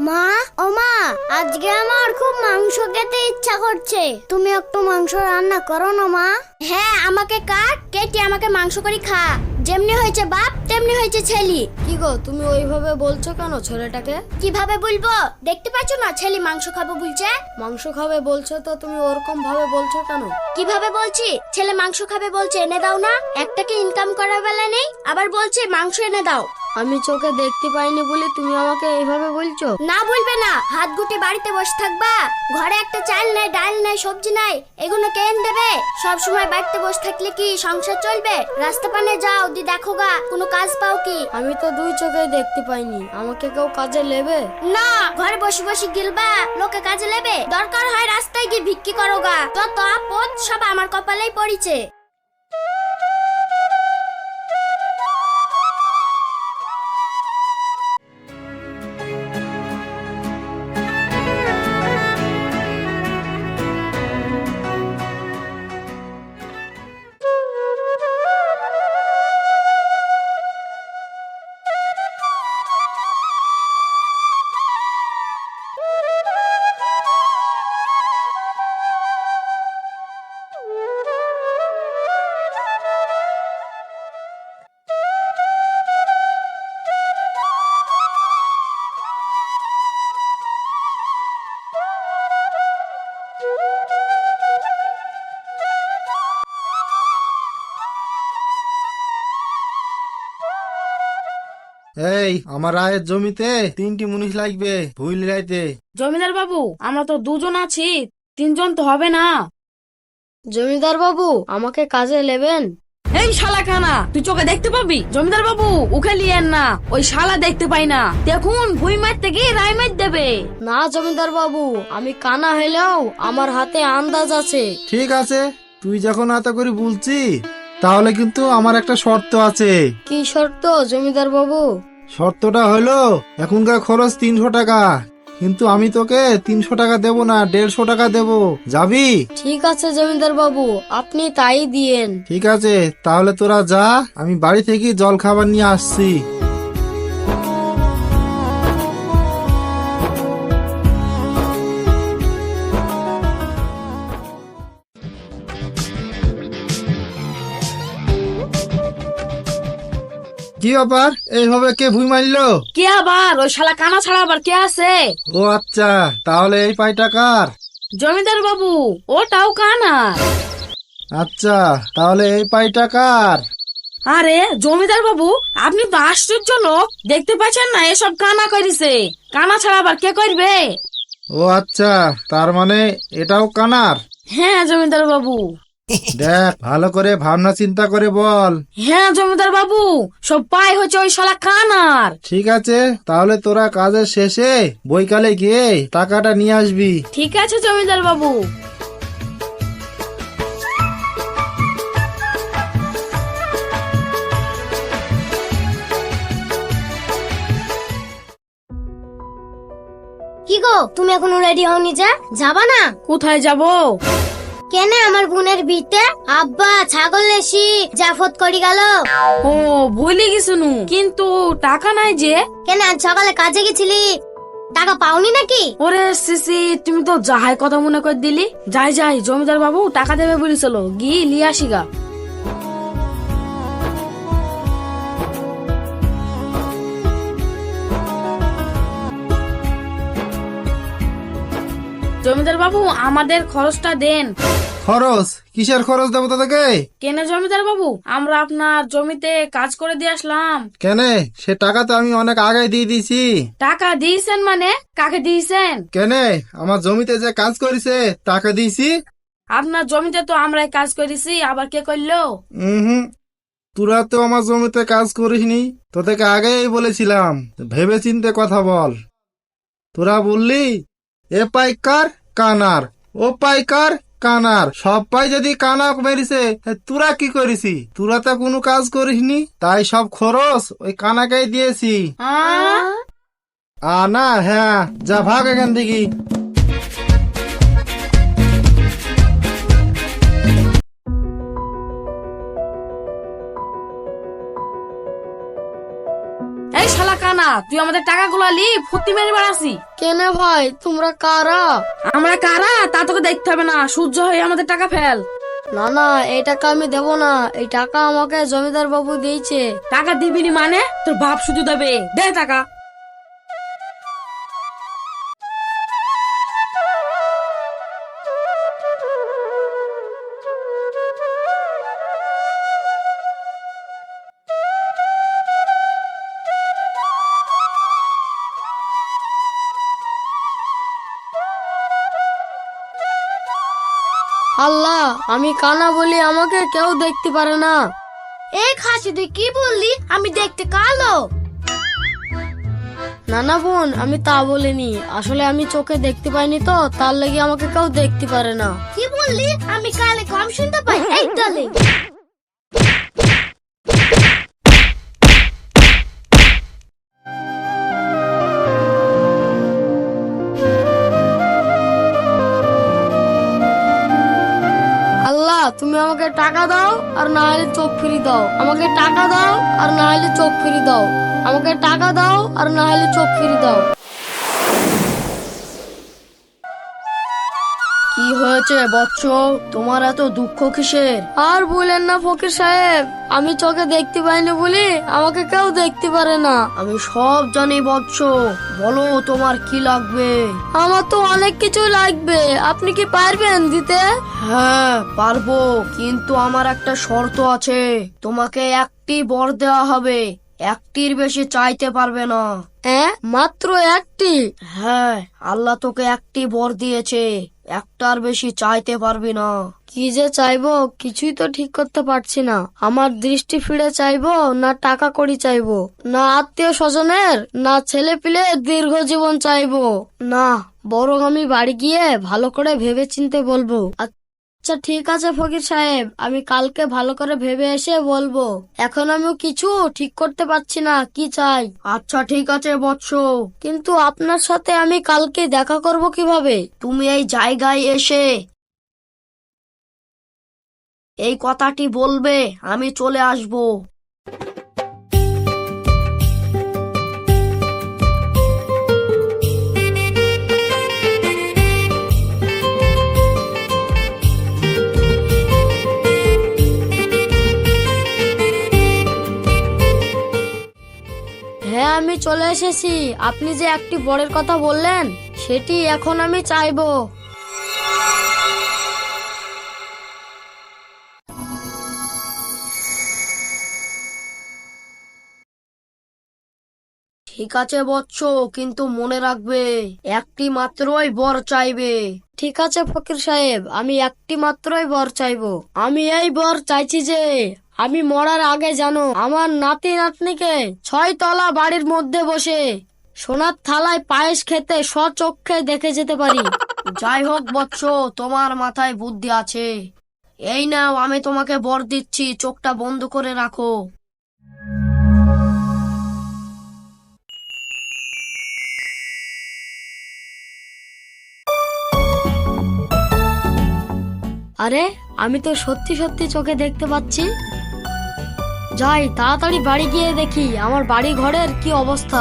মা, ও মা, আজকে আমার খুব মাংস খেতে ইচ্ছা করছে। তুমি একটু মাংস রান্না করো না মা। হ্যাঁ, আমাকে কেটে আমাকে মাংস করে খা। যেমনি হয়েছে বাপ তেমনি হয়েছে ছেলে। কি গো, তুমি ওইভাবে বলছো কেন ছেলেটাকে? কিভাবে বলবো? দেখতে পাচ্ছ না ছেলে মাংস খাবো বলছে। মাংস খাবে বলছো তো তুমি ওরকম ভাবে বলছো কেন? কিভাবে বলছি? ছেলে মাংস খাবে বলছে, এনে দাও না। একটাকে ইনকাম করার বেলা নেই, আবার বলছে মাংস এনে দাও। আমি চোখে দেখতে পাইনি বলে তুমি আমাকে এইভাবে বলছো? না বলবে না, হাত গুটি বাড়িতে বসে থাকবা। ঘরে একটা চাল নাই, ডাল নাই, সবজি নাই, এগুলো কে এনে দেবে? সব সময় বাড়িতে বসে থাকলে কি সংসার চলবে? রাস্তা পানে যাও, দি দেখো গা কোনো কাজ পাও কি। আমি তো দুই চোখে দেখতে পাইনি, আমাকে কেউ কাজে নেবে? না, ঘরে বসে বসে গিলবা, লোকে কাজে নেবে? দরকার হয় রাস্তায় গিয়ে ভিক্ষি করো গা। তত আপদ সব আমার কপালেই পড়েছে। এই আমার আয়ের জমিতে 3টি মুনিশ লাগবে, ভুল রাইতে। জমিদার বাবু, আমরা তো দুজন আছি, তিনজন তো হবে না। জমিদার বাবু, আমাকে কাজে নেবেন? এই শালা কানা, তুই চোখে দেখতে পাবি? জমিদার বাবু উকে লিয়েন না, ওই শালা দেখতে পাই না। দেখুন ভুই মারতে গিয়ে রায় মার দেবে। না জমিদার বাবু, আমি কানা হইলেও আমার হাতে আন্দাজ আছে। ঠিক আছে, তুই যখন এত করে বলছি তাহলে কিন্তু আমার একটা শর্ত আছে। কি শর্ত জমিদার বাবু? শর্তটা হলো এখনকার খরচ 300 টাকা, কিন্তু আমি তোকে 300 টাকা দেবো না, 150 টাকা দেবো। যাবি? ঠিক আছে জমিদার বাবু, আপনি তাই দিয়েন। ঠিক আছে, তাহলে তোরা যা, আমি বাড়ি থেকে জল খাবার নিয়ে আসছি। কি ব্যাপার, এইভাবে কে ভুই মারলো? কে আবার? ওই শালা কানা ছাড়া আবার কে আছে? ও আচ্ছা, তাহলে এই পাইটা কার? জমিদার বাবু, ওটাও কানা। আচ্ছা, তাহলে এই পাইটা কার? আরে জমিদার বাবু, আপনি তো আশ্চর্য লোক, দেখতে পাচ্ছেন না এসব কানা করিছে? কানা ছাড়া আবার কে করবে? ও আচ্ছা, তার মানে এটাও কানার? হ্যাঁ জমিদার বাবু। দেখ, ভালো করে ভাবনা চিন্তা করে বল। হ্যাঁ জমিদার বাবু, সব পাই হচ্ছে ওই শালা কানার। ঠিক আছে, তাহলে তোরা কাজের শেষে বৈকালে গিয়ে টাকাটা নিয়ে আসবি। ঠিক আছে জমিদার বাবু। কি গো, তুমি এখনো রেডি হওনি যে? যাবা না? কোথায় যাব? কেন, আমার বোনের বিতে আব্বা ছাগল লেসি জাফত করি গেল। ও ভুলে গেছনু, কিন্তু টাকা নাই যে। কেন, আজ সকালে কাজে গেছিলি, টাকা পাওনি নাকি? ওরে সিসি, তুমি তো যাহাই কথা মনে করে দিলি। যাই যাই, জমিদার বাবু টাকা দেবে বলেছিল, গিয়ে লিয়ে আসি গা। জমিদার বাবু, আমাদের খরচটা দেন। খরচ? কিসের খরচ দেবো তোদেরকে? কেন জমিদার বাবু, আমরা আপনার জমিতে কাজ করে দিয়ে আসলাম। কেন, সে টাকা তো আমি অনেক আগে দিয়ে দিয়েছি। টাকা দিয়েছেন মানে? কাকে দিয়েছেন? কেন, আমার জমিতে যে কাজ করেছে টাকা দিয়েছি। আপনার জমিতে তো আমরাই কাজ করেছি, আবার কে করলো? হুম, তোরা তো আমার জমিতে কাজ করিসনি, তোদেরকে আগেই বলেছিলাম, ভেবে চিন্তে কথা বল। তোরা বললি এ পাইকার কানার, ও পাইকার কানার, সব পাই যদি কানা মেরিছে, তোরা কি করিসি? তোরা তো কোনো কাজ করিসনি, তাই সব খরচ ওই কানাকেই দিয়েছি। না, হ্যাঁ, যা ভাগ এখান থেকে। এই শালা কানা, তুই আমাদের টাকাগুলো লি ফুর্তি মেরে বেড়াসি। কেনে ভাই, তোমরা কারা? আমরা কারা তা তোকে দেখতে হবে না, সূর্য হয়ে আমাদের টাকা ফেল। না না, এই টাকা আমি দেবো না। এই টাকা আমাকে জমিদার বাবু দিয়েছে। টাকা দিবিনি মানে? তোর বাপ শুধু দেবে, দে টাকা। আল্লাহ, আমি কানা বলি আমাকে কেউ দেখতে পারে না। এই খাসি তুই কি বললি? আমি দেখতে কালো। না না বোন, আমি তা বলিনি। আসলে আমি চোখে দেখতে পাইনি তো, তার লেগে আমাকে কেউ দেখতে পারে না। কি বললি? আমি কালে কম শুনতে পাই? এই দলে আল্লাহ, তুমি আমাকে টাকা দাও আর না হলে চোখ ফিরি দাও। আমাকে টাকা দাও আর না হলে চোখ ফিরি দাও। আমাকে টাকা দাও আর না হলে চোখ ফিরি দাও। কি হয়েছে বৎস, তোমার এত দুঃখ কিসের? আর বলেন না ফকির সাহেব, আমি চোখে দেখতে পাইনি বলি আমাকে কেউ দেখতে পারে না। আমি সব জানি বৎস, বলো তোমার কি লাগবে? আমার তো অনেক কিছু লাগবে, আপনি কি পারবেন দিতে? হ্যাঁ পারবো, কিন্তু আমার একটা শর্ত আছে। তোমাকে একটি বর দেওয়া হবে, একটির বেশি চাইতে পারবে না। মাত্র একটি? হ্যাঁ, আল্লাহ তোকে একটি বর দিয়েছে, একটার বেশি চাইতে পারবি না। কি যে চাইবো কিছুই তো ঠিক করতে পারছি না। আমার দৃষ্টি ফিরে চাইবো, না টাকা কড়ি চাইবো, না আত্মীয় স্বজনের, না ছেলে পিলে দীর্ঘ জীবন চাইবো, না বরং আমি বাড়ি গিয়ে ভালো করে ভেবে চিনতে বলবো। আচ্ছা ঠিক আছে ফকির সাহেব, আমি কালকে ভালো করে ভেবে এসে বলবো। এখন আমিও কিছু ঠিক করতে পারছি না কি চাই। আচ্ছা ঠিক আছে বৎস, কিন্তু আপনার সাথে আমি কালকে দেখা করব কিভাবে? তুমি এই জায়গায় এসে এই কথাটি বলবে, আমি চলে আসবো। হ্যাঁ আমি চলে এসেছি। আপনি যে একটি বরের কথা বললেন সেটি এখন আমি চাইবো। ঠিক আছে বৎস, কিন্তু মনে রাখবে একটি মাত্রই বর চাইবে। ঠিক আছে ফকির সাহেব, আমি একটি মাত্রই বর চাইবো। আমি এই বর চাইছি যে আমি মরার আগে জানো আমার নাতি নাতনিকে 6 তলা বাড়ির মধ্যে বসে সোনার থালায় পায়েস খেতে স্বচক্ষে দেখে যেতে পারি। যাই হোক বৎস, তোমার মাথায় বুদ্ধি আছে। এই নাও, আমি তোমাকে বর দিচ্ছি, চোখটা বন্ধ করে রাখো। আরে আমি তো সত্যি সত্যি চোখে দেখতে পাচ্ছি। যাই তাড়াতাড়ি বাড়ি গিয়ে দেখি আমার বাড়ি ঘরের কি অবস্থা।